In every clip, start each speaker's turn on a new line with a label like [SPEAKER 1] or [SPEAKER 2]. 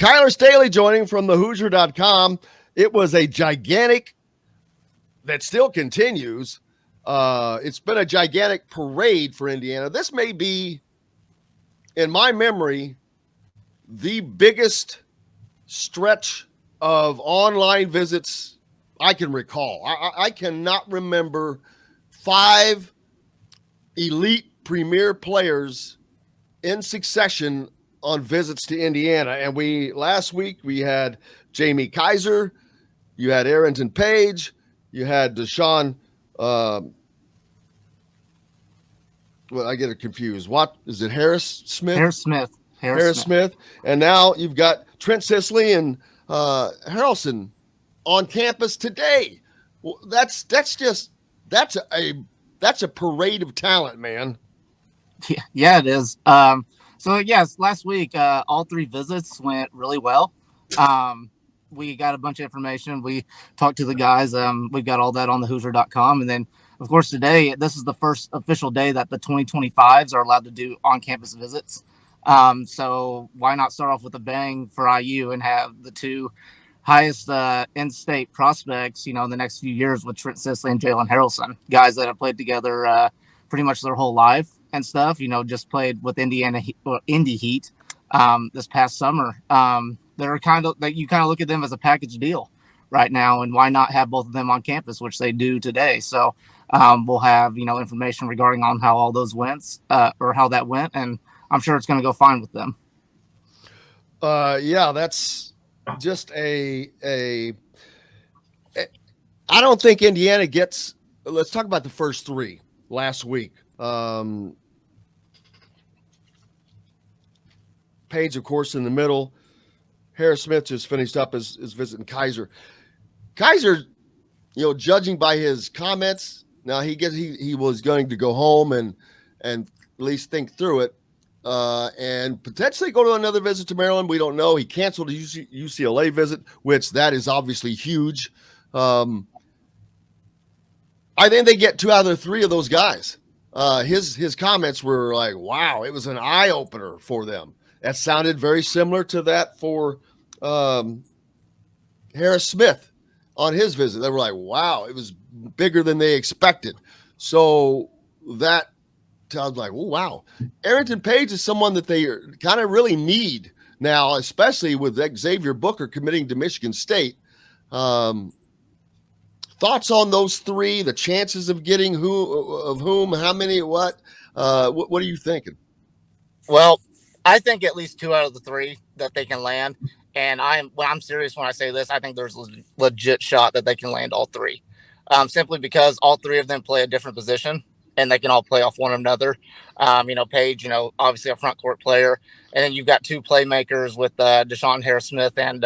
[SPEAKER 1] Kyler Staley joining from the Hoosier.com. It was a gigantic, that still continues. It's been a gigantic parade for Indiana. This may be, in my memory, the biggest stretch of online visits I can recall. I cannot remember 5 elite premier players in succession on visits to Indiana. And last week we had Jamie Kaiser, you had Arrington Page, you had Deshaun. Well, I get it confused. What is it? Harris Smith. And now you've got Trent Sisley and Haralson on campus today. Well, that's a parade of talent, man.
[SPEAKER 2] Yeah, it is. So yes, last week all 3 visits went really well. We got a bunch of information. We talked to the guys. We've got all that on the Hoosier.com. And then, of course, today, this is the first official day that the 2025s are allowed to do on-campus visits. So why not start off with a bang for IU and have the 2 highest in-state prospects, in the next few years with Trent Sisley and Jalen Harrelson, guys that have played together pretty much their whole life and stuff, just played with Indy Heat this past summer. They're you kind of look at them as a package deal right now, and why not have both of them on campus, which they do today. So we'll have, information regarding on how all those went or how that went. And I'm sure it's going to go fine with them.
[SPEAKER 1] Yeah, that's just I don't think Indiana gets, let's talk about the first 3 last week. Page, of course, in the middle. Harris Smith just finished up his visit in Kaiser. Kaiser, judging by his comments, now he was going to go home and at least think through it and potentially go to another visit to Maryland. We don't know. He canceled a UCLA visit, which that is obviously huge. I think they get 2 out of the 3 of those guys. His comments were like, wow, it was an eye opener for them. That sounded very similar to that for Harris Smith on his visit. They were like, wow, it was bigger than they expected. So that sounds like, oh, wow. Arrington Page is someone that they kind of really need now, especially with Xavier Booker committing to Michigan State. Thoughts on those 3, the chances of getting whom, how many, what? What are you thinking?
[SPEAKER 2] Well, I think at least 2 out of the 3 that they can land. And I'm serious when I say this. I think there's a legit shot that they can land all 3, simply because all 3 of them play a different position and they can all play off one another. Page, obviously a front court player. And then you've got 2 playmakers with Deshaun Harris-Smith and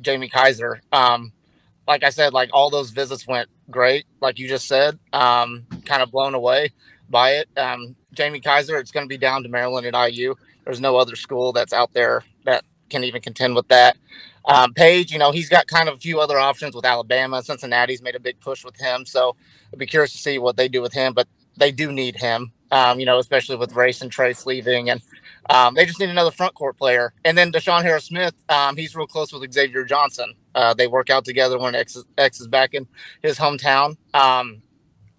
[SPEAKER 2] Jamie Kaiser. Like I said, all those visits went great. Like you just said, kind of blown away by it. Jamie Kaiser, it's going to be down to Maryland at IU. There's no other school that's out there that can even contend with that. Page, he's got kind of a few other options with Alabama. Cincinnati's made a big push with him. So I'd be curious to see what they do with him, but they do need him, especially with Race and Trace leaving. And they just need another front court player. And then Deshaun Harris-Smith, he's real close with Xavier Johnson. They work out together when X is back in his hometown.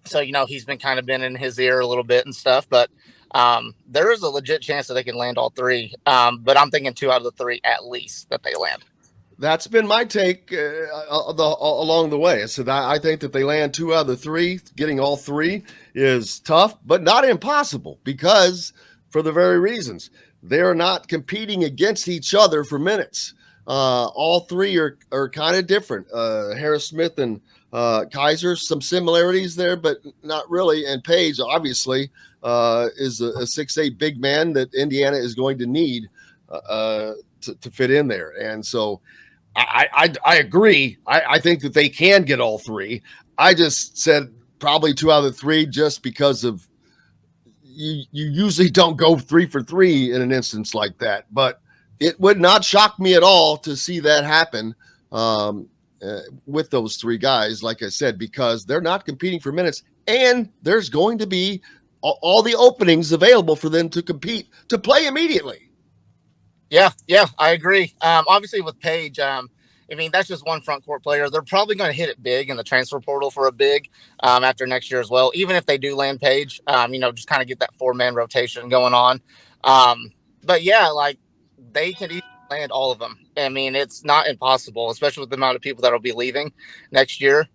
[SPEAKER 2] So, he's been in his ear a little bit and stuff, but there is a legit chance that they can land all 3. But I'm thinking 2 out of the 3 at least that they land.
[SPEAKER 1] That's been my take along the way. So I think that they land 2 out of the 3. Getting all 3 is tough, but not impossible, because for the very reasons they're not competing against each other for minutes. All 3 are kind of different. Harris Smith and Kaiser, some similarities there, but not really. And Page, obviously, is a 6'8" big man that Indiana is going to need to fit in there. And so I agree. I think that they can get all 3. I just said probably 2 out of the 3 just because of you usually don't go 3 for 3 in an instance like that. But it would not shock me at all to see that happen with those 3 guys, like I said, because they're not competing for minutes, and there's going to be all the openings available for them to compete, to play immediately.
[SPEAKER 2] Yeah, I agree. Obviously with Page, I mean that's just one front court player. They're probably going to hit it big in the transfer portal for a big after next year as well. Even if they do land Page, just kind of get that 4-man rotation going on. But yeah, like they can easily land all of them. I mean, it's not impossible, especially with the amount of people that will be leaving next year.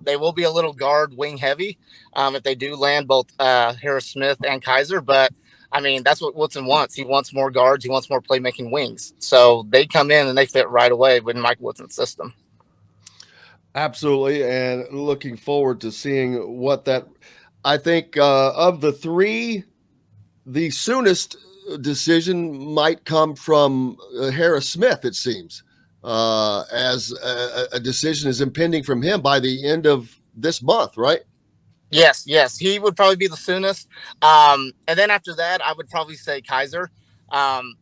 [SPEAKER 2] They will be a little guard wing heavy if they do land both Harris Smith and Kaiser, but I mean, that's what Woodson wants. He wants more guards. He wants more playmaking wings. So they come in and they fit right away with Mike Woodson's system.
[SPEAKER 1] Absolutely, and looking forward to seeing what that. I think of the three, the soonest decision might come from Harris Smith. It seems as a decision is impending from him by the end of this month, right?
[SPEAKER 2] Yes, he would probably be the soonest. And then after that, I would probably say Kaiser,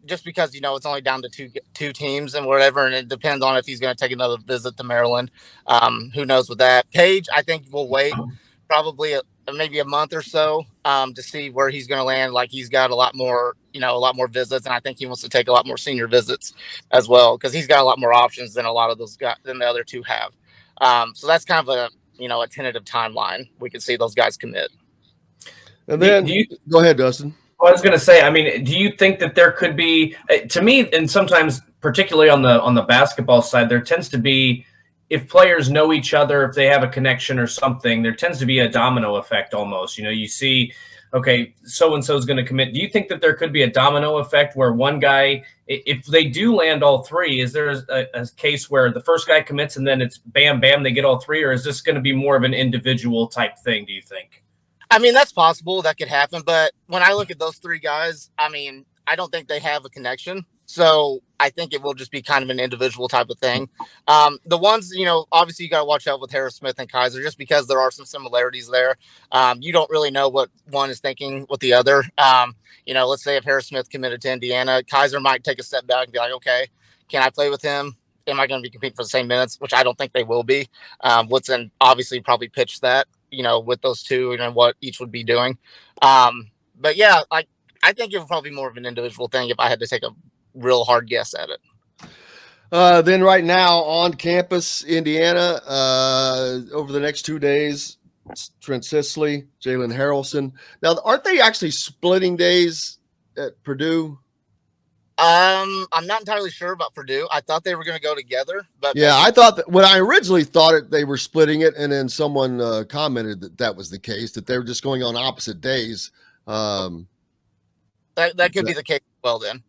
[SPEAKER 2] just because it's only down to two teams and whatever, and it depends on if he's going to take another visit to Maryland. Who knows with that? Page, I think we'll wait probably maybe a month or so to see where he's going to land. Like he's got a lot more visits, and I think he wants to take a lot more senior visits as well because he's got a lot more options than a lot of those guys than the other two have. So that's kind of a tentative timeline. We can see those guys commit.
[SPEAKER 1] And then go ahead, Dustin.
[SPEAKER 3] I was going to say, I mean, do you think that there could be, to me, and sometimes particularly on the basketball side, there tends to be, if players know each other, if they have a connection or something, there tends to be a domino effect almost. You see, okay, so-and-so is going to commit. Do you think that there could be a domino effect where one guy, if they do land all three, is there a case where the first guy commits and then it's bam, bam, they get all three? Or is this going to be more of an individual type thing, do you think?
[SPEAKER 2] I mean, that's possible. That could happen. But when I look at those three guys, I mean, I don't think they have a connection. So I think it will just be kind of an individual type of thing. The ones, obviously you got to watch out with Harris Smith and Kaiser just because there are some similarities there. You don't really know what one is thinking with the other. Let's say if Harris Smith committed to Indiana, Kaiser might take a step back and be like, okay, can I play with him? Am I going to be competing for the same minutes? Which I don't think they will be. Woodson obviously probably pitched that, with those two and what each would be doing. But yeah, I think it would probably be more of an individual thing if I had to take a real hard guess at it.
[SPEAKER 1] Then right now on campus, Indiana, over the next 2 days, Trent Sisley, Jalen Harrelson. Now, aren't they actually splitting days at Purdue?
[SPEAKER 2] I'm not entirely sure about Purdue. I thought they were going to go together, but
[SPEAKER 1] yeah, I thought that when I originally thought it, they were splitting it, and then someone commented that was the case, that they were just going on opposite days.
[SPEAKER 2] That could be the case as well then.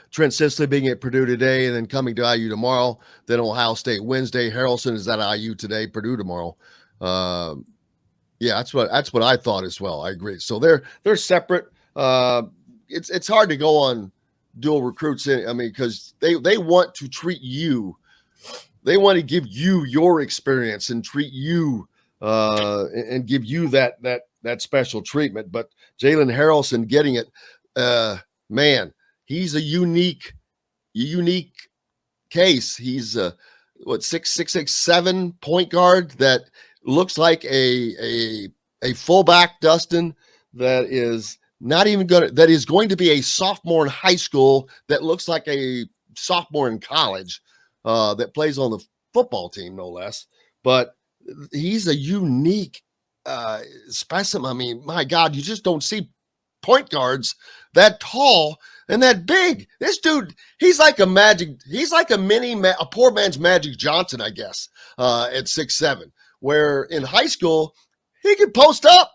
[SPEAKER 1] Trent Sisley being at Purdue today and then coming to IU tomorrow. Then Ohio State Wednesday. Haralson is at IU today, Purdue tomorrow. Yeah, that's what I thought as well. I agree. So they're separate. It's hard to go on dual recruits. I mean, because they want to treat you. They want to give you your experience and treat you and give you that special treatment. But Jalen Harrelson getting it, man. He's a unique case. He's 6'7" point guard that looks like a fullback, Dustin, that is going to be a sophomore in high school, that looks like a sophomore in college, that plays on the football team, no less. But he's a unique specimen. I mean, my God, you just don't see point guards that tall and that big. This dude, he's like a poor man's Magic Johnson, I guess, at 6'7", where in high school, he could post up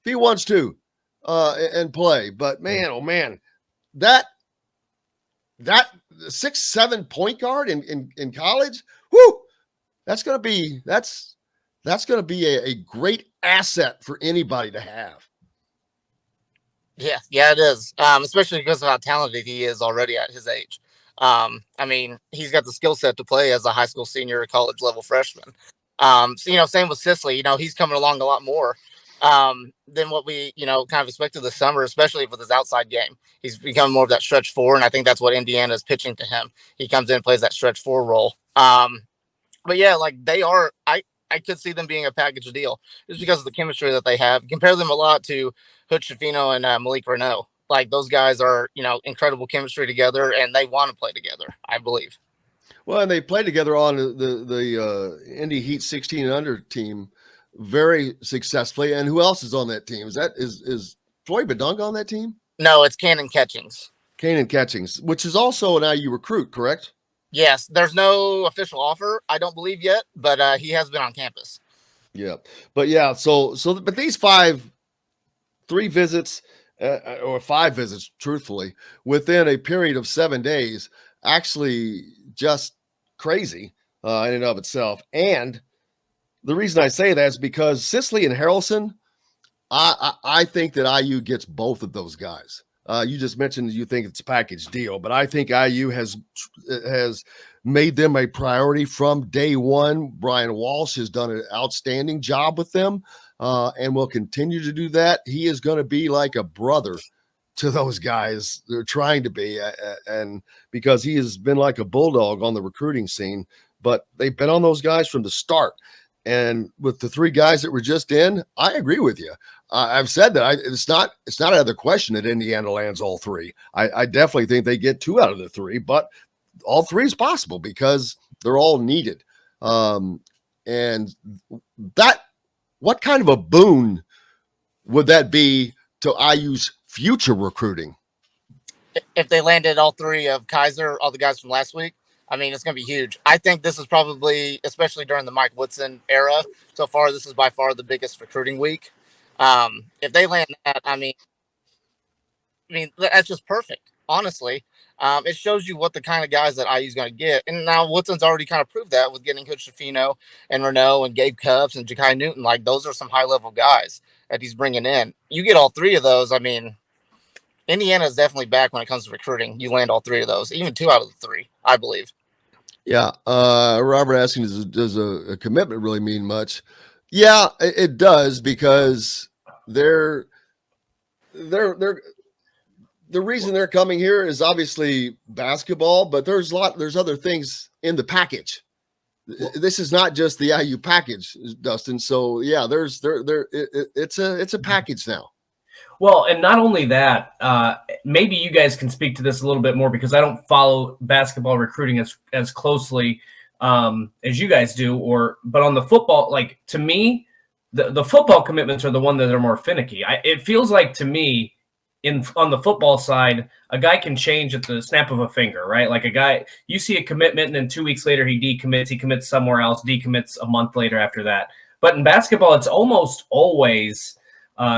[SPEAKER 1] if he wants to and play. But man, oh man, that 6'7" point guard in college, whoo, that's going to be a great asset for anybody to have.
[SPEAKER 2] Yeah, it is. Especially because of how talented he is already at his age. I mean, he's got the skill set to play as a high school senior or college level freshman. So, same with Sisley, he's coming along a lot more than what we, kind of expected this summer, especially with his outside game. He's become more of that stretch four, and I think that's what Indiana is pitching to him. He comes in and plays that stretch four role. But yeah, I could see them being a package deal just because of the chemistry that they have. Compare them a lot to Hood Shafino and Malik Renault. like those guys are, incredible chemistry together, and they want to play together, I believe.
[SPEAKER 1] Well, and they played together on the Indy Heat 16 and under team very successfully. And who else is on that team? Is Troy Badunk on that team?
[SPEAKER 2] No, it's Cannon Catchings.
[SPEAKER 1] Kanan Catchings, which is also an IU recruit, correct?
[SPEAKER 2] Yes, there's no official offer, I don't believe yet, but he has been on campus.
[SPEAKER 1] Yeah, but yeah, but these three visits or 5 visits, truthfully, within a period of 7 days, actually just crazy in and of itself. And the reason I say that is because Sisley and Haralson, I think that IU gets both of those guys. You just mentioned you think it's a package deal, but I think IU has made them a priority from day one. Brian Walsh has done an outstanding job with them and will continue to do that. He is going to be like a brother to those guys. They're trying to be, and because he has been like a bulldog on the recruiting scene, but they've been on those guys from the start. And with the 3 guys that were just in, I agree with you. I've said that it's not another question that Indiana lands all 3. I definitely think they get 2 out of the 3, but all 3 is possible because they're all needed. And that, what kind of a boon would that be to IU's future recruiting?
[SPEAKER 2] If they landed all 3 of Kaiser, all the guys from last week, I mean, it's going to be huge. I think this is probably, especially during the Mike Woodson era, so far, this is by far the biggest recruiting week. If they land that, I mean, that's just perfect, honestly. It shows you what the kind of guys that IU is going to get. And now Woodson's already kind of proved that with getting Coach Shafino and Renault and Gabe Cupps and Ja'Kai Newton. Like, those are some high-level guys that he's bringing in. You get all 3 of those, I mean, Indiana is definitely back when it comes to recruiting. You land all 3 of those, even 2 out of the 3, I believe.
[SPEAKER 1] Yeah. Robert asking, does a commitment really mean much? Yeah, it does, because they're the reason they're coming here is obviously basketball, but there's other things in the package. This is not just the IU package, Dustin. So yeah, it's a package now.
[SPEAKER 3] Well, and not only that, maybe you guys can speak to this a little bit more, because I don't follow basketball recruiting as closely as you guys do. But on the football, like, to me, the football commitments are the one that are more finicky. It feels like to me, on the football side, a guy can change at the snap of a finger, right? Like, a guy, you see a commitment, and then 2 weeks later he decommits. He commits somewhere else, decommits a month later after that. But in basketball, it's almost always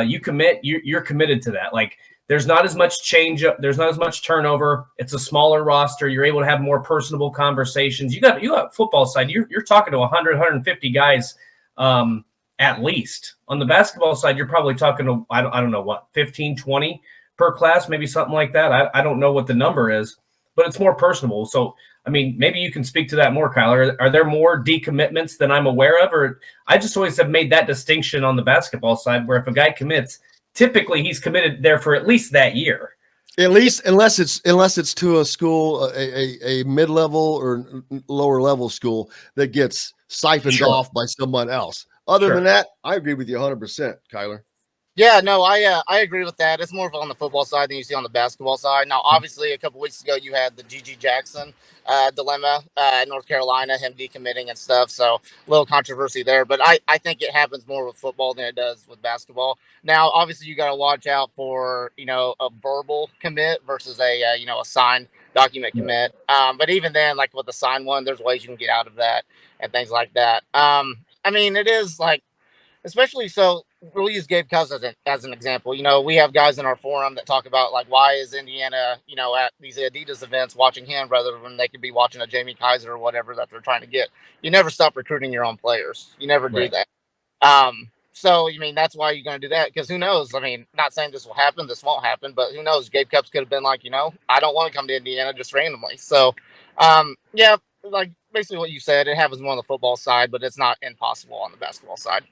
[SPEAKER 3] you commit, you're committed to that. Like, there's not as much change up, there's not as much turnover. It's a smaller roster. You're able to have more personable conversations. You got football side. You're talking to 100, 150 guys at least. On the basketball side, you're probably talking to, I don't know what, 15, 20 per class, maybe something like that. I don't know what the number is, but it's more personable. So, I mean, maybe you can speak to that more, Kyler. Are there more decommitments than I'm aware of? Or I just always have made that distinction on the basketball side, where if a guy commits, typically he's committed there for at least that year.
[SPEAKER 1] At least, unless it's to a school, a mid-level or lower level school that gets siphoned off by someone else. Other than that, I agree with you 100%, Kyler.
[SPEAKER 2] Yeah, no, I agree with that. It's more of on the football side than you see on the basketball side. Now, obviously, a couple weeks ago, you had the G.G. Jackson dilemma in North Carolina, him decommitting and stuff. So a little controversy there. But I think it happens more with football than it does with basketball. Now, obviously, you got to watch out for, a verbal commit versus a signed document commit. But even then, like with the signed one, there's ways you can get out of that and things like that. I mean, it is like, especially so we'll use Gabe Cupps as an example. We have guys in our forum that talk about, like, why is Indiana, at these Adidas events watching him rather than they could be watching a Jamie Kaiser or whatever that they're trying to get. You never stop recruiting your own players. You never do that. So, that's why you're going to do that, because who knows? I mean, not saying this will happen, this won't happen, but who knows? Gabe Cupps could have been like, I don't want to come to Indiana just randomly. So, yeah, like basically what you said, it happens more on the football side, but it's not impossible on the basketball side.